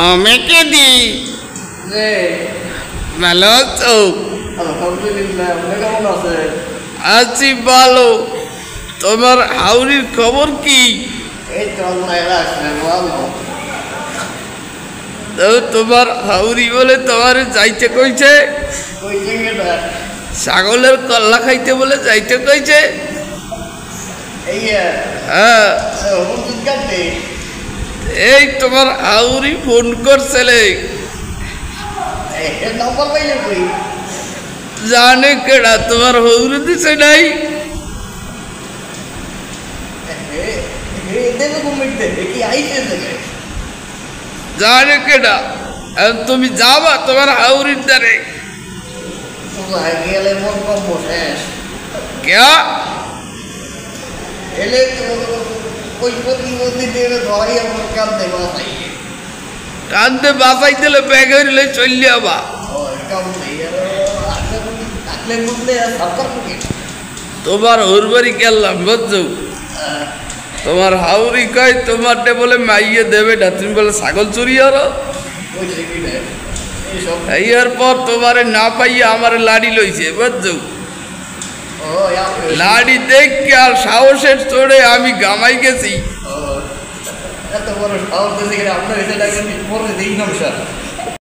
আমাকে দি রে ভালো আছো? আলহামদুলিল্লাহ। আপনি কেমন আছেন? আছি ভালো। তোমার হাউরির খবর কি? এই তো আল্লাহ রাখছে ভালো। তোমার হাউরি বলে তোমার যাইতে কইছে, কইছে কেটা? ছাগলের কল্লা খাইতে বলে যাইতে কইছে। এই হ্যাঁ, হুজুর কাটে এই তোমার হাউরি ফোন করছিলে। এই নম্বর পাইলে কই? জানে কেডা? তোমার হাউরি দিছে নাই? দেবে কমিট দেবে কি আইছে দেবে? জানে কেডা? এখন তুমি যাবা তোমার হাউরির দ্বারে? গেলে মন কম শেষ। ক্যা? এলে ওই প্রতিবন্ধী দেবে ধরাই আমার কান্দে বাসাই। কান্দে বাঁচাই দিলে ব্যাগ হইলে চললে আবা। তোমার হুরবারি গেলাম বুঝছো? তোমার হাউরি কয় তোমারটা বলে মাইয়ে দেবে না, তুমি বলে ছাগল চুরি আরো। এর পর তোমারে না পাইয়ে আমার লাড়ি লইছে বুঝছো? লাড়ি দেখে আর সাহসের চড়ে আমি গামাই গেছি। এত বড় সাহস আপনার